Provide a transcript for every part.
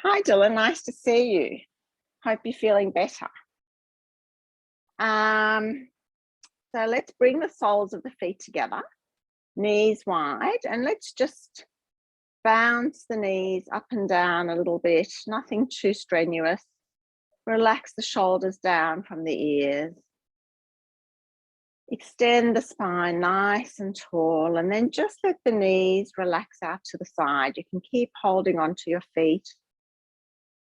Hi, Dylan. Nice to see you. Hope you're feeling better. So let's bring the soles of the feet together, knees wide, and let's just bounce the knees up and down a little bit. Nothing too strenuous. Relax the shoulders down from the ears. Extend the spine nice and tall, and then just let the knees relax out to the side. You can keep holding on to your feet,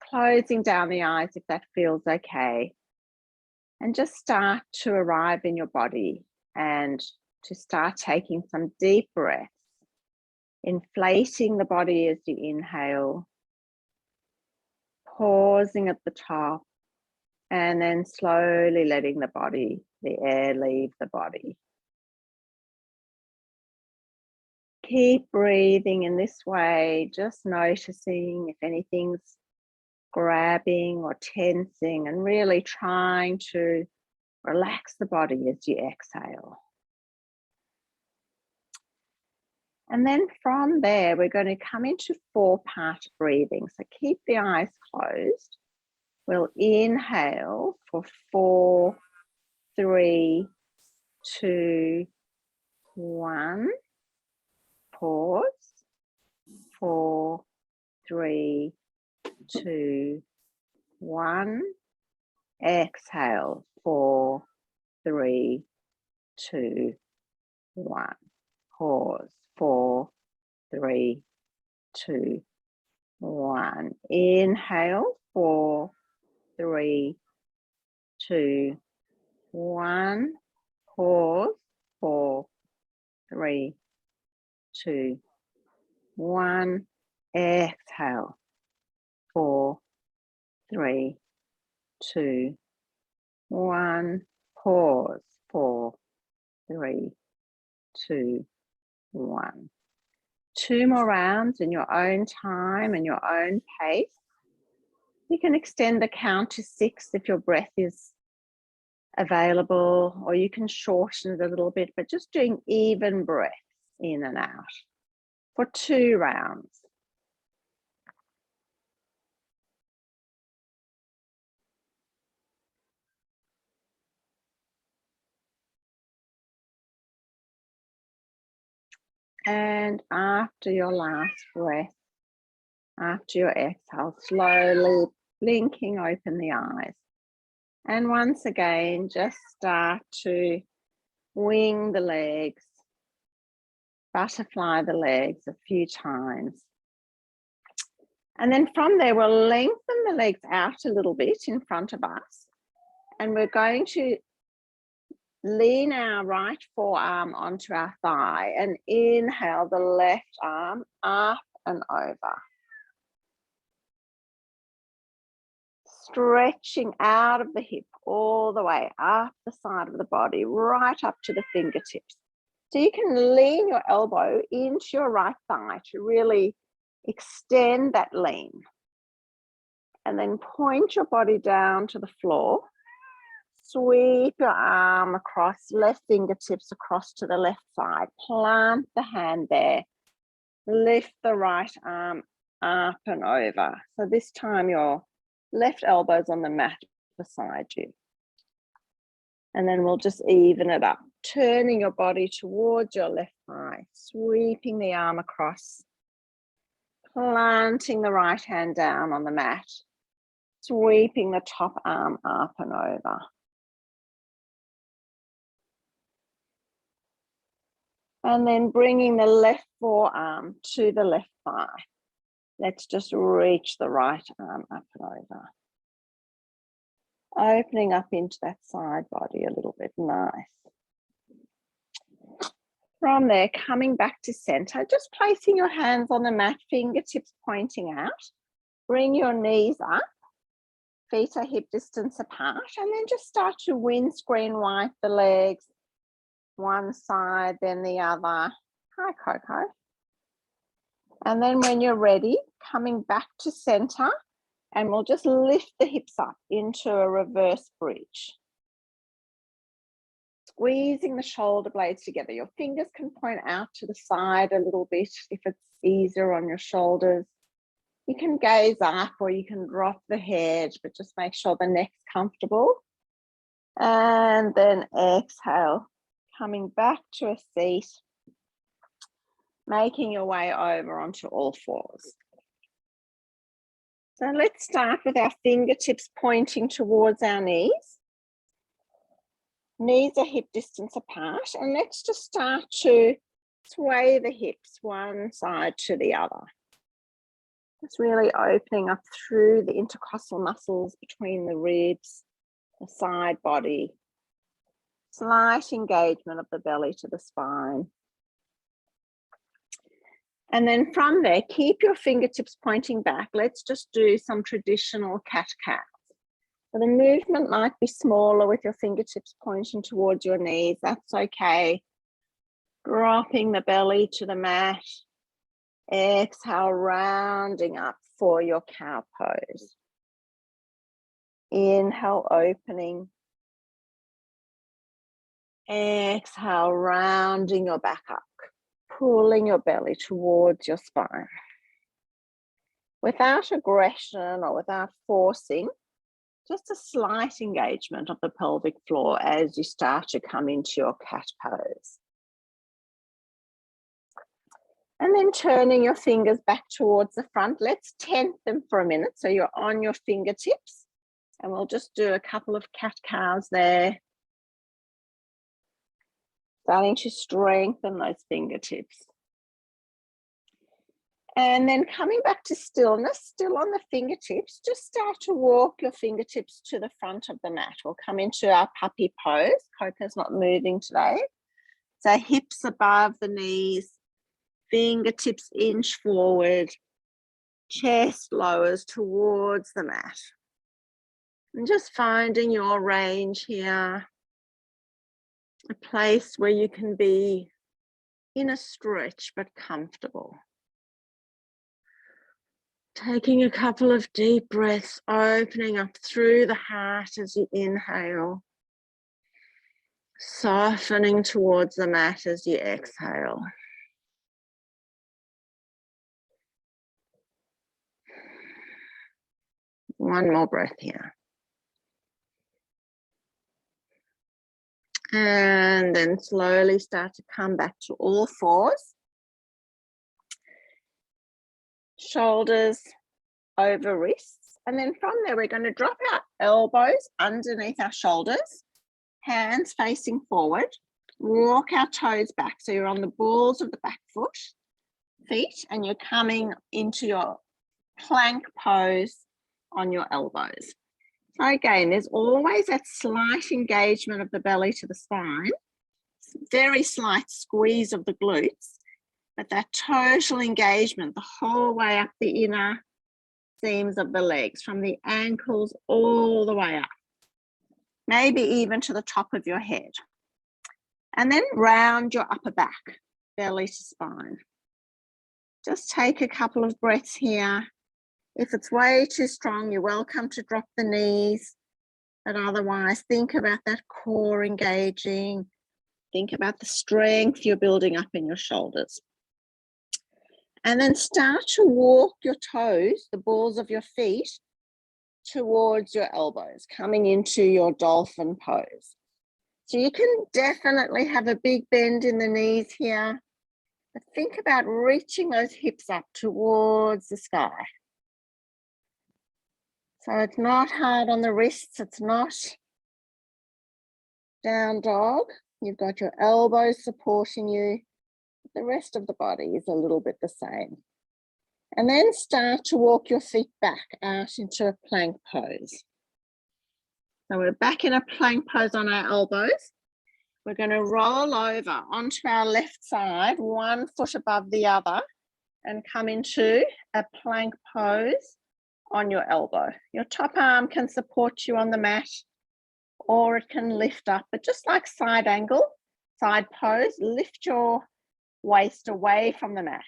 closing down the eyes if that feels okay. And just start to arrive in your body and to start taking some deep breaths, inflating the body as you inhale, pausing at the top, and then slowly letting the air leave the body. Keep breathing in this way, just noticing if anything's grabbing or tensing, and really trying to relax the body as you exhale. And then from there, we're going to come into 4-part breathing. So keep the eyes closed. We'll inhale for 4, 3, 2, 1. Pause. 4, 3, 2, 1. Exhale. 4, 3, 2, 1. Pause. 4, 3, 2, 1. Inhale. 4, 3, 2, 1. Pause. 4, 3, 2, 1. Exhale. 4, 3, 2, 1. Pause. 4, 3, 2, 1. 2 more rounds in your own time and your own pace. You can extend the count to 6 if your breath is available, or you can shorten it a little bit, but just doing even breaths in and out for 2 rounds. And after your last breath, after your exhale, slowly blinking open the eyes. And once again, just start to wing the legs, butterfly the legs a few times. And then from there, we'll lengthen the legs out a little bit in front of us. And we're going to lean our right forearm onto our thigh and inhale the left arm up and over. Stretching out of the hip all the way up the side of the body, right up to the fingertips. So you can lean your elbow into your right thigh to really extend that lean. And then point your body down to the floor. Sweep your arm across, left fingertips across to the left side. Plant the hand there. Lift the right arm up and over. So this time your left elbow's on the mat beside you. And then we'll just even it up, turning your body towards your left thigh, sweeping the arm across, planting the right hand down on the mat, sweeping the top arm up and over. And then bringing the left forearm to the left thigh. Let's just reach the right arm up and over. Opening up into that side body a little bit, nice. From there, coming back to center, just placing your hands on the mat, fingertips pointing out. Bring your knees up, feet are hip distance apart, and then just start to windscreen wipe the legs, one side, then the other. Hi, Coco. And then when you're ready, coming back to center, and we'll just lift the hips up into a reverse bridge. Squeezing the shoulder blades together. Your fingers can point out to the side a little bit if it's easier on your shoulders. You can gaze up or you can drop the head, but just make sure the neck's comfortable. And then exhale, coming back to a seat, making your way over onto all fours. So let's start with our fingertips pointing towards our knees. Knees are hip distance apart, and let's just start to sway the hips one side to the other. Just really opening up through the intercostal muscles between the ribs, the side body. Slight engagement of the belly to the spine. And then from there, keep your fingertips pointing back. Let's just do some traditional cat-cow. So the movement might be smaller with your fingertips pointing towards your knees. That's okay. Dropping the belly to the mat. Exhale, rounding up for your cow pose. Inhale, opening. Exhale, rounding your back up. Pulling your belly towards your spine. Without aggression or without forcing, just a slight engagement of the pelvic floor as you start to come into your cat pose. And then turning your fingers back towards the front. Let's tent them for a minute so you're on your fingertips. And we'll just do a couple of cat-cows there. Starting to strengthen those fingertips. And then coming back to stillness, still on the fingertips, just start to walk your fingertips to the front of the mat. We'll come into our puppy pose. Coco's not moving today. So hips above the knees, fingertips inch forward, chest lowers towards the mat. And just finding your range here. A place where you can be in a stretch but comfortable. Taking a couple of deep breaths, opening up through the heart as you inhale. Softening towards the mat as you exhale. One more breath here. And then slowly start to come back to all fours. Shoulders over wrists. And then from there, we're going to drop our elbows underneath our shoulders. Hands facing forward. Walk our toes back. So you're on the balls of the back feet, and you're coming into your plank pose on your elbows. So again, there's always that slight engagement of the belly to the spine, very slight squeeze of the glutes, but that total engagement the whole way up the inner seams of the legs, from the ankles all the way up, maybe even to the top of your head. And then round your upper back, belly to spine. Just take a couple of breaths here. If it's way too strong, you're welcome to drop the knees, but otherwise think about that core engaging. Think about the strength you're building up in your shoulders. And then start to walk your toes, the balls of your feet, towards your elbows, coming into your dolphin pose. So you can definitely have a big bend in the knees here, but think about reaching those hips up towards the sky. So it's not hard on the wrists, it's not down dog. You've got your elbows supporting you. The rest of the body is a little bit the same. And then start to walk your feet back out into a plank pose. So we're back in a plank pose on our elbows. We're going to roll over onto our left side, one foot above the other, and come into a plank pose on your elbow. Your top arm can support you on the mat, or it can lift up, but just like side angle, side pose, lift your waist away from the mat.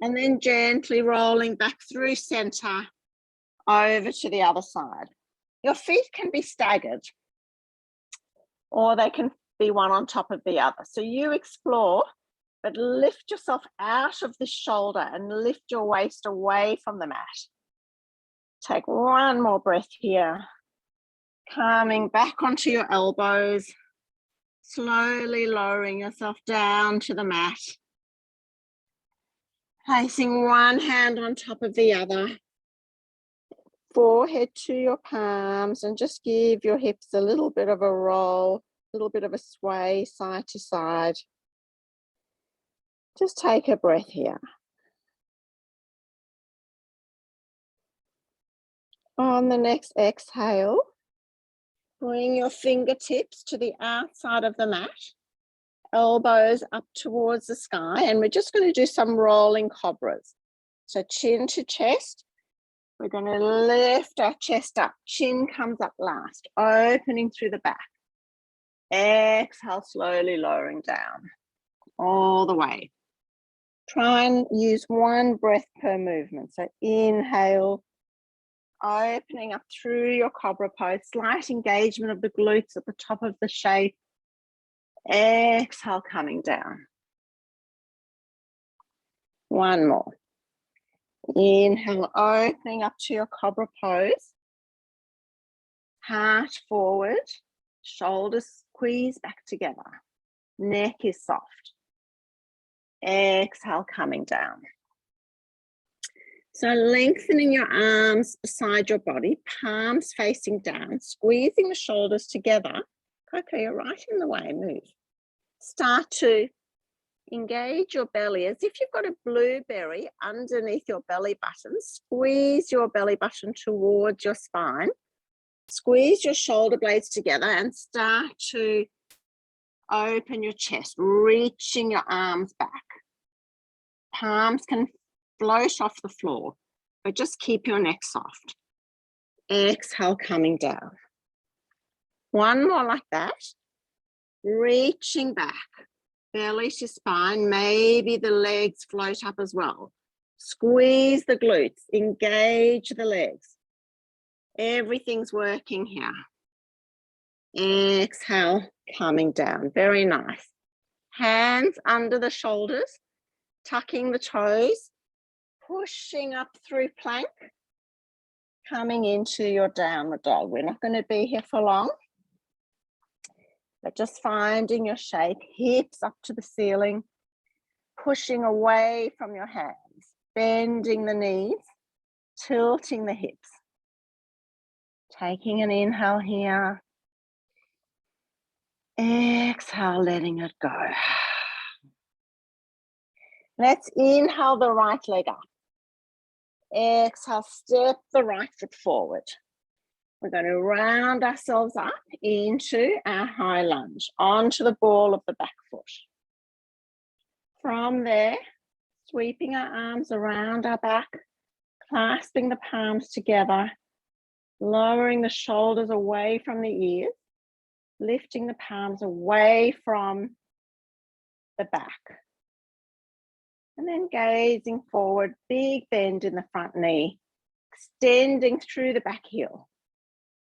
And then gently rolling back through center over to the other side. Your feet can be staggered, or they can be one on top of the other. So you explore, but lift yourself out of the shoulder and lift your waist away from the mat. Take one more breath here. Coming back onto your elbows, slowly lowering yourself down to the mat. Placing one hand on top of the other. Forehead to your palms, and just give your hips a little bit of a roll, a little bit of a sway side to side. Just take a breath here. On the next exhale, bring your fingertips to the outside of the mat, elbows up towards the sky, and we're just going to do some rolling cobras. So chin to chest. We're going to lift our chest up. Chin comes up last, opening through the back. Exhale, slowly lowering down all the way. Try and use one breath per movement. So inhale, opening up through your Cobra pose, slight engagement of the glutes at the top of the shape. Exhale, coming down. One more. Inhale, opening up to your Cobra pose. Heart forward, shoulders squeeze back together. Neck is soft. Exhale, coming down. So lengthening your arms beside your body, palms facing down, squeezing the shoulders together. Coco, you're right in the way, move. Start to engage your belly as if you've got a blueberry underneath your belly button. Squeeze your belly button towards your spine. Squeeze your shoulder blades together and start to open your chest, reaching your arms back. Palms can float off the floor, but just keep your neck soft. Exhale, coming down. One more like that. Reaching back. Belly to spine, maybe the legs float up as well. Squeeze the glutes, engage the legs. Everything's working here. Exhale, coming down. Very nice. Hands under the shoulders, tucking the toes, pushing up through plank, coming into your downward dog. We're not going to be here for long, but just finding your shape, hips up to the ceiling, pushing away from your hands, bending the knees, tilting the hips. Taking an inhale here. Exhale, letting it go. Let's inhale the right leg up. Exhale, step the right foot forward. We're going to round ourselves up into our high lunge, onto the ball of the back foot. From there, sweeping our arms around our back, clasping the palms together, lowering the shoulders away from the ears, lifting the palms away from the back. And then gazing forward, big bend in the front knee, extending through the back heel,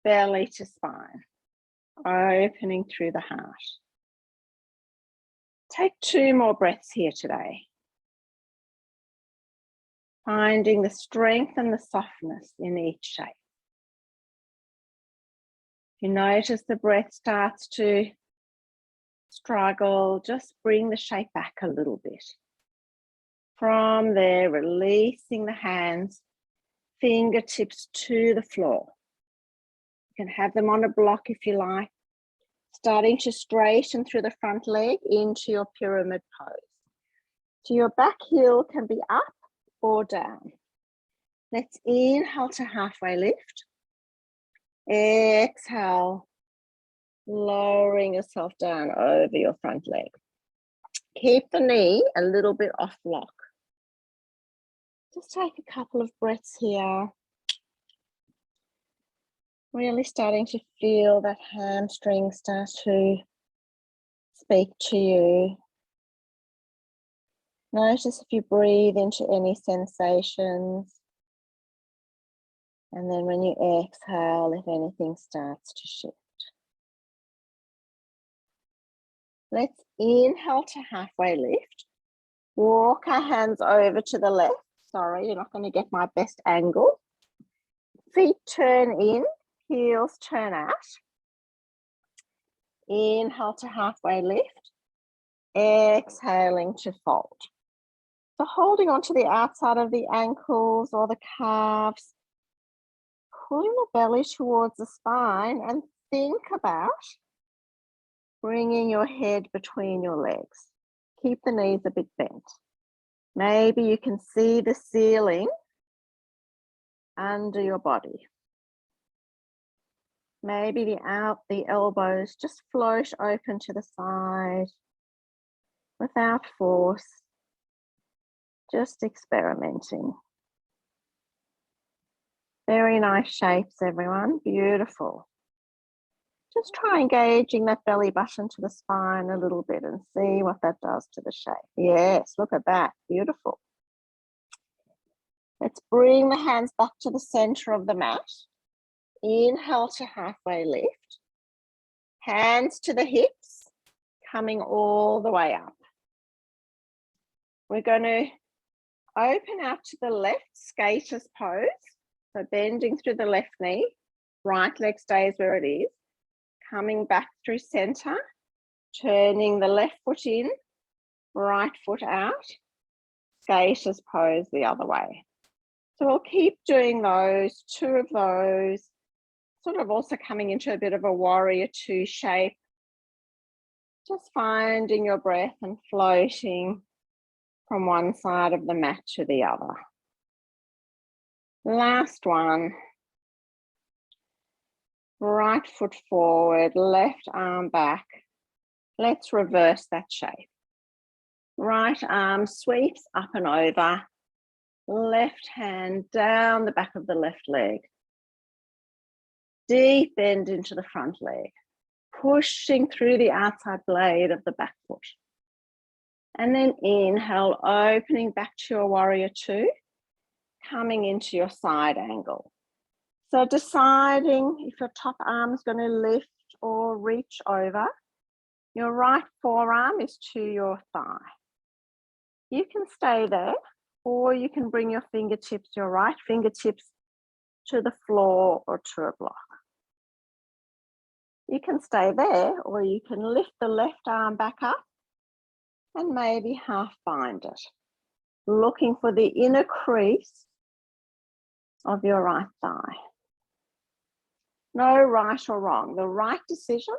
belly to spine, opening through the heart. Take 2 more breaths here today. Finding the strength and the softness in each shape. If you notice the breath starts to struggle, just bring the shape back a little bit. From there, releasing the hands, fingertips to the floor. You can have them on a block if you like. Starting to straighten through the front leg into your pyramid pose. So your back heel can be up or down. Let's inhale to halfway lift. Exhale, lowering yourself down over your front leg. Keep the knee a little bit off lock. Just take a couple of breaths here. Really starting to feel that hamstring start to speak to you. Notice if you breathe into any sensations. And then when you exhale, if anything starts to shift. Let's inhale to halfway lift. Walk our hands over to the left. Sorry, you're not going to get my best angle. Feet turn in, heels turn out. Inhale to halfway lift. Exhaling to fold. So holding onto the outside of the ankles or the calves. Pulling the belly towards the spine and think about bringing your head between your legs. Keep the knees a bit bent. Maybe you can see the ceiling under your body. Maybe the elbows just float open to the side without force, just experimenting. Very nice shapes, everyone. Beautiful. Just try engaging that belly button to the spine a little bit and see what that does to the shape. Yes, look at that. Beautiful. Let's bring the hands back to the center of the mat. Inhale to halfway lift. Hands to the hips, coming all the way up. We're going to open out to the left, skater's pose. So bending through the left knee, right leg stays where it is. Coming back through center, turning the left foot in, right foot out, skater's pose the other way. So we'll keep doing those, 2 of those, sort of also coming into a bit of a warrior 2 shape. Just finding your breath and floating from one side of the mat to the other. Last one. Right foot forward, left arm back. Let's reverse that shape. Right arm sweeps up and over. Left hand down the back of the left leg. Deep bend into the front leg. Pushing through the outside blade of the back foot. And then inhale, opening back to your warrior 2. Coming into your side angle. So deciding if your top arm is going to lift or reach over, your right forearm is to your thigh. You can stay there, or you can bring your fingertips, your right fingertips, to the floor or to a block. You can stay there, or you can lift the left arm back up and maybe half bind it, looking for the inner crease of your right thigh. No right or wrong. The right decision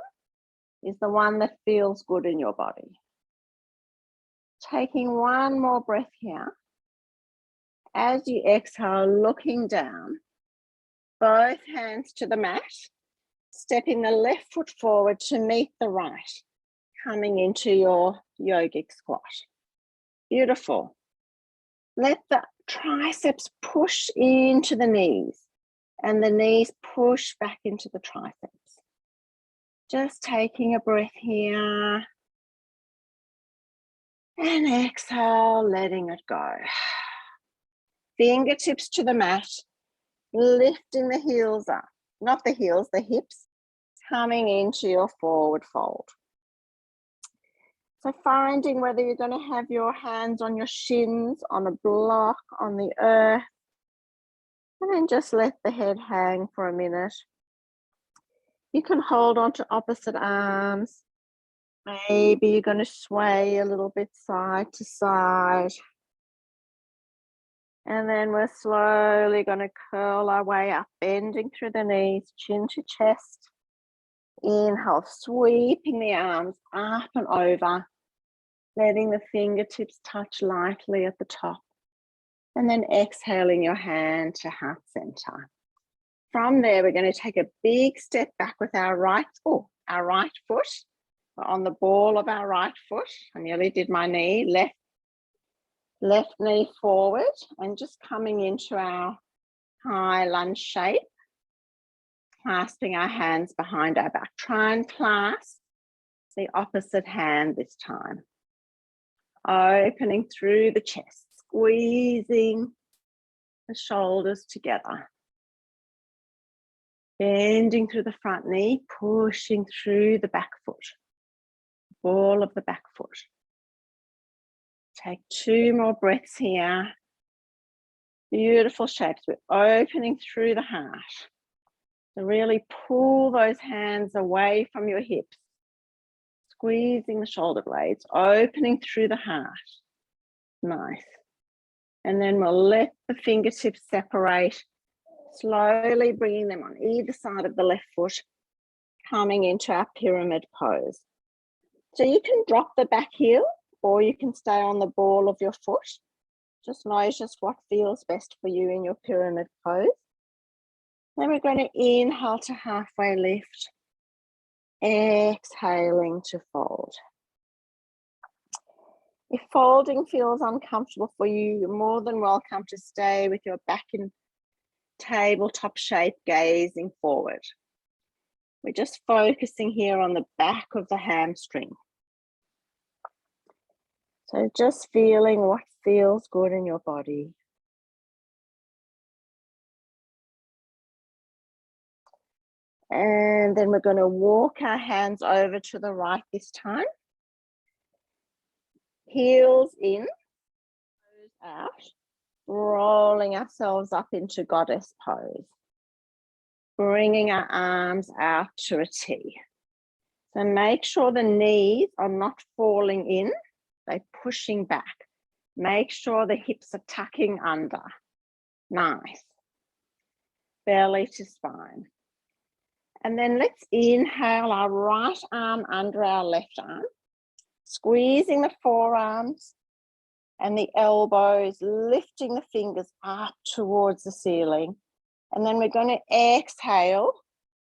is the one that feels good in your body. Taking one more breath here. As you exhale, looking down, both hands to the mat, stepping the left foot forward to meet the right, coming into your yogic squat. Beautiful. Let the triceps push into the knees and the knees push back into the triceps. Just taking a breath here and exhale, letting it go. Fingertips to the mat, lifting the heels up, not the heels, the hips, coming into your forward fold. So finding whether you're going to have your hands on your shins, on a block, on the earth, and then just let the head hang for a minute. You can hold on to opposite arms. Maybe you're going to sway a little bit side to side. And then we're slowly going to curl our way up, bending through the knees, chin to chest. Inhale, sweeping the arms up and over, letting the fingertips touch lightly at the top. And then exhaling your hand to heart center. From there, we're going to take a big step back with our right foot. We're on the ball of our right foot. I nearly did my knee. Left knee forward and just coming into our high lunge shape. Clasping our hands behind our back. Try and clasp the opposite hand this time. Opening through the chest, squeezing the shoulders together. Bending through the front knee, pushing through the back foot, ball of the back foot. Take 2 more breaths here. Beautiful shapes. We're opening through the heart. So really pull those hands away from your hips. Squeezing the shoulder blades, opening through the heart. Nice. And then we'll let the fingertips separate, slowly bringing them on either side of the left foot, coming into our pyramid pose. So you can drop the back heel or you can stay on the ball of your foot. Just notice what feels best for you in your pyramid pose. Then we're going to inhale to halfway lift, exhaling to fold. If folding feels uncomfortable for you, you're more than welcome to stay with your back in tabletop shape, gazing forward. We're just focusing here on the back of the hamstring. So just feeling what feels good in your body. And then we're going to walk our hands over to the right this time. Heels in, toes out, rolling ourselves up into goddess pose. Bringing our arms out to a T. So make sure the knees are not falling in, they're pushing back. Make sure the hips are tucking under. Nice. Belly to spine. And then let's inhale our right arm under our left arm, squeezing the forearms and the elbows, lifting the fingers up towards the ceiling. And then we're going to exhale,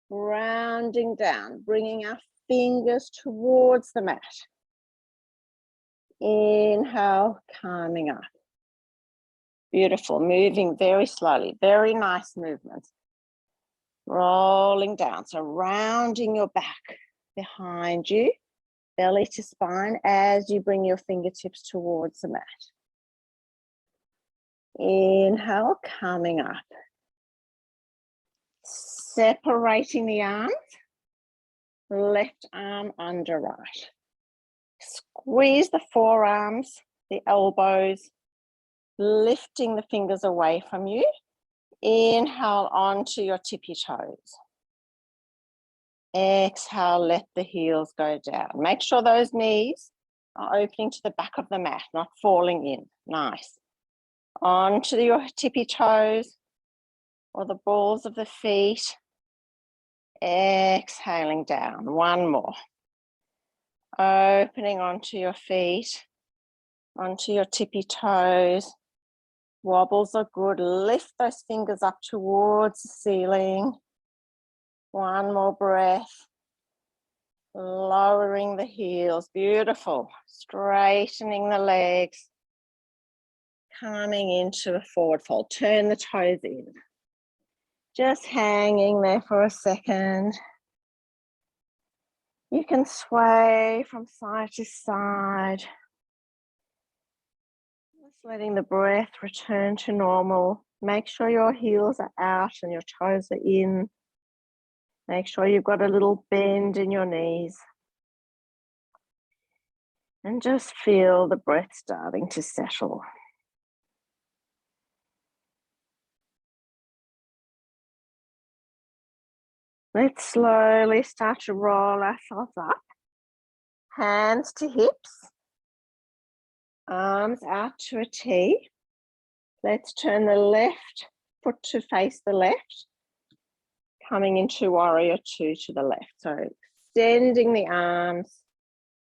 rounding down, bringing our fingers towards the mat. Inhale, calming up. Beautiful, moving very slowly, very nice movements. Rolling down, so rounding your back behind you, belly to spine as you bring your fingertips towards the mat. Inhale, coming up. Separating the arms, left arm under right. Squeeze the forearms, the elbows, lifting the fingers away from you. Inhale onto your tippy toes. Exhale, let the heels go down. Make sure those knees are opening to the back of the mat, not falling in. Nice. Onto your tippy toes or the balls of the feet. Exhaling down. One more. Opening onto your feet, onto your tippy toes. Wobbles are good. Lift those fingers up towards the ceiling. One more breath. Lowering the heels. Beautiful. Straightening the legs. Coming into a forward fold. Turn the toes in. Just hanging there for a second. You can sway from side to side. Just letting the breath return to normal. Make sure your heels are out and your toes are in. Make sure you've got a little bend in your knees. And just feel the breath starting to settle. Let's slowly start to roll ourselves up. Hands to hips. Arms out to a T. Let's turn the left foot to face the left. Coming into warrior two to the left. So extending the arms.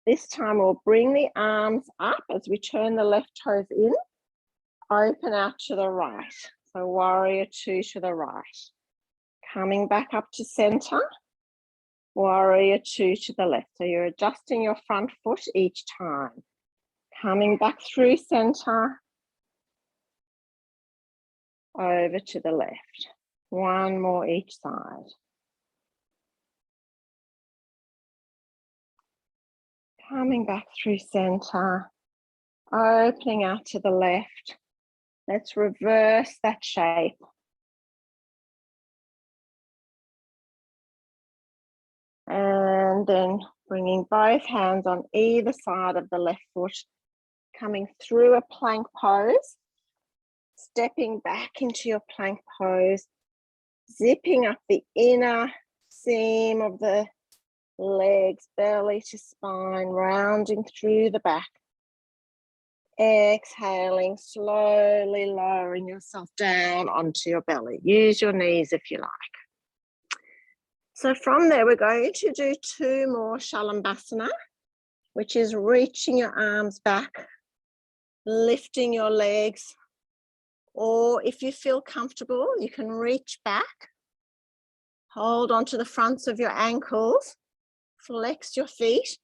This time we'll bring the arms up as we turn the left toes in. Open out to the right. So warrior two to the right. Coming back up to center. Warrior two to the left. So you're adjusting your front foot each time. Coming back through center. Over to the left. One more each side. Coming back through center. Opening out to the left. Let's reverse that shape. And then bringing both hands on either side of the left foot. Coming through a plank pose, stepping back into your plank pose, zipping up the inner seam of the legs, belly to spine, rounding through the back. Exhaling, slowly lowering yourself down onto your belly. Use your knees if you like. So from there, we're going to do 2 more Shavasana, which is reaching your arms back, lifting your legs, or if you feel comfortable, you can reach back, hold onto the fronts of your ankles, flex your feet,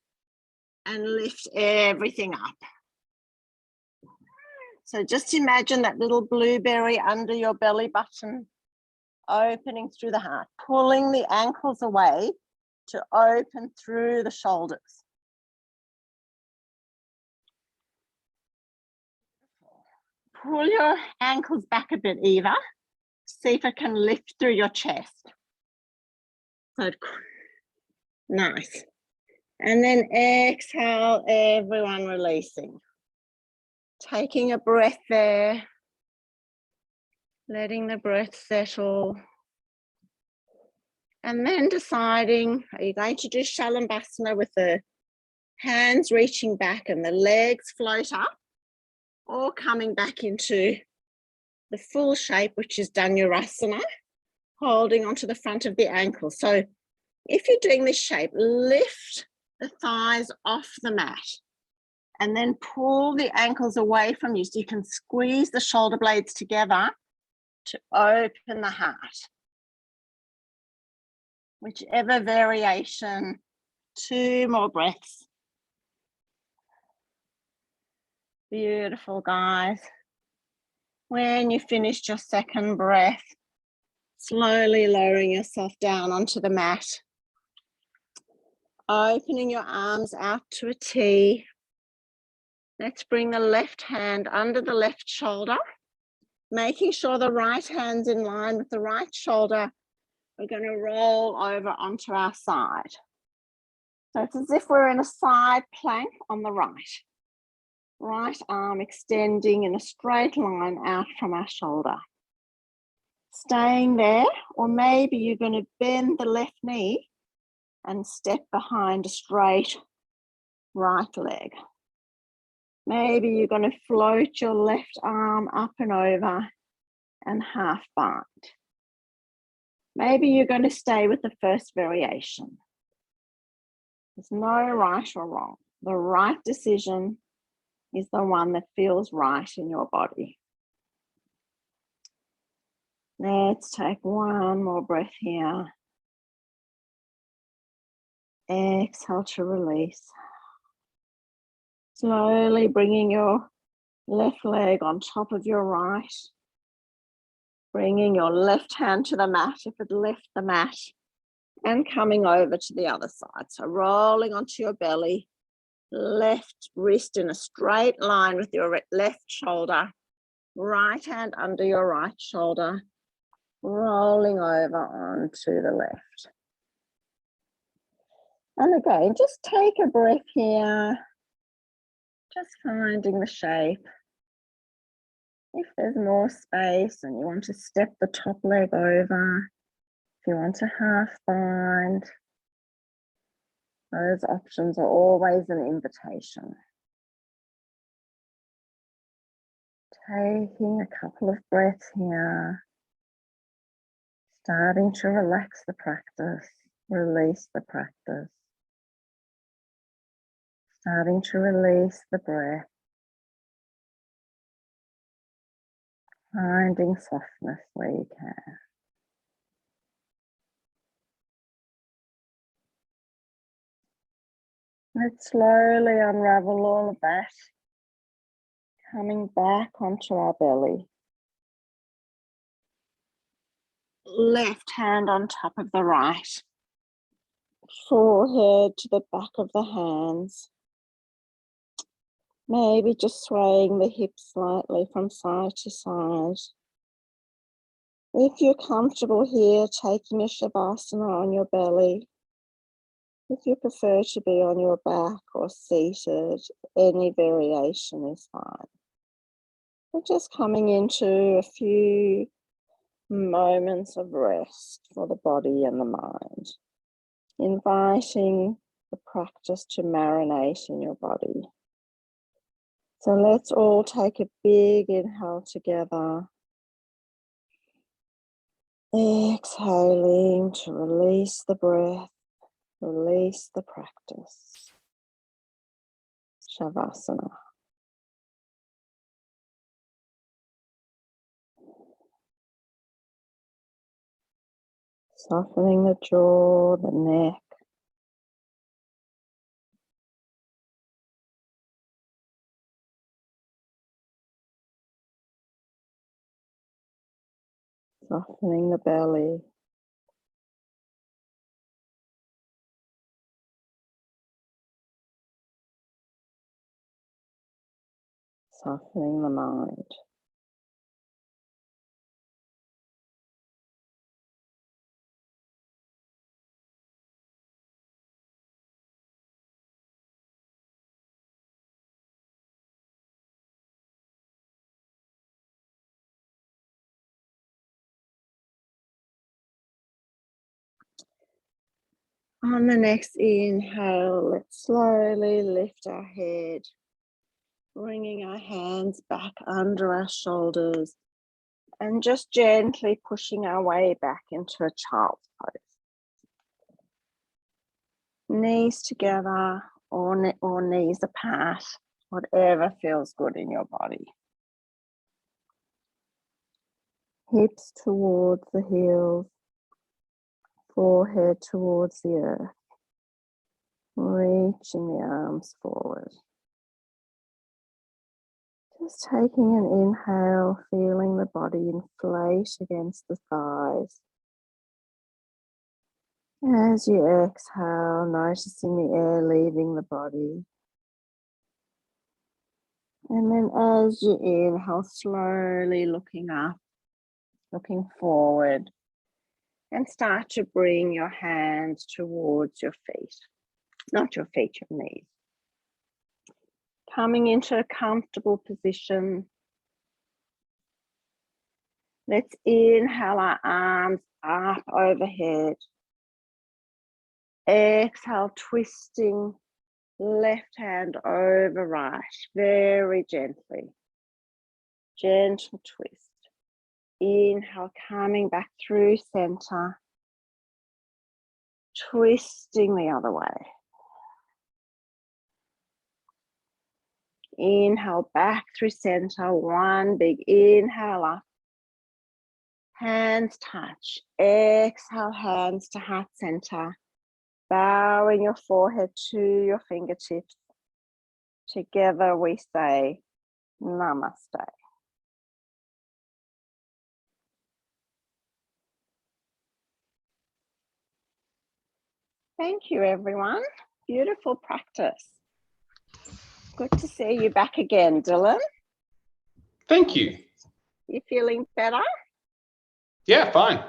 and lift everything up. So just imagine that little blueberry under your belly button, opening through the heart, pulling the ankles away to open through the shoulders. Pull your ankles back a bit, Eva. See if it can lift through your chest. So nice. And then exhale, everyone releasing. Taking a breath there. Letting the breath settle. And then deciding, are you going to do Shavasana with the hands reaching back and the legs float up, or coming back into the full shape, which is Dhanurasana, holding onto the front of the ankle. So if you're doing this shape, lift the thighs off the mat and then pull the ankles away from you so you can squeeze the shoulder blades together to open the heart. Whichever variation, 2 more breaths. Beautiful, guys. When you finished your second breath, slowly lowering yourself down onto the mat. Opening your arms out to a T. Let's bring the left hand under the left shoulder, making sure the right hand's in line with the right shoulder. We're going to roll over onto our side. So it's as if we're in a side plank on the right. Right arm extending in a straight line out from our shoulder. Staying there, or maybe you're going to bend the left knee and step behind a straight right leg. Maybe you're going to float your left arm up and over and half bind. Maybe you're going to stay with the first variation. There's no right or wrong. The right decision is the one that feels right in your body. Let's take 1 more breath here. Exhale to release. Slowly bringing your left leg on top of your right. Bringing your left hand to the mat if it left the mat. And coming over to the other side. So rolling onto your belly. Left wrist in a straight line with your left shoulder. Right hand under your right shoulder. Rolling over onto the left. And again, just take a breath here. Just finding the shape. If there's more space and you want to step the top leg over, if you want to half bind, those options are always an invitation. Taking a couple of breaths here. Starting to relax the practice, release the practice. Starting to release the breath. Finding softness where you can. Let's slowly unravel all of that. Coming back onto our belly. Left hand on top of the right. Forehead to the back of the hands. Maybe just swaying the hips slightly from side to side. If you're comfortable here, taking a Shavasana on your belly. If you prefer to be on your back or seated, any variation is fine. We're just coming into a few moments of rest for the body and the mind, inviting the practice to marinate in your body. So let's all take a big inhale together. Exhaling to release the breath, release the practice. Shavasana. Softening the jaw, the neck. Softening the belly. Softening the mind. On the next inhale, let's slowly lift our head, bringing our hands back under our shoulders and just gently pushing our way back into a child's pose. Knees together or knees apart, whatever feels good in your body. Hips towards the heels, forehead towards the earth, reaching the arms forward. Just taking an inhale, feeling the body inflate against the thighs. As you exhale, noticing the air leaving the body. And then as you inhale, slowly looking up, looking forward, and start to bring your hands towards your feet. Not your feet, your knees. Coming into a comfortable position. Let's inhale our arms up overhead. Exhale, twisting left hand over right, very gently. Gentle twist. Inhale, coming back through center. Twisting the other way. Inhale, back through center. One big inhale up. Hands touch. Exhale, hands to heart center. Bowing your forehead to your fingertips. Together we say Namaste. Thank you, everyone. Beautiful practice. Good to see you back again, Dylan. Thank you. You feeling better? Yeah, fine.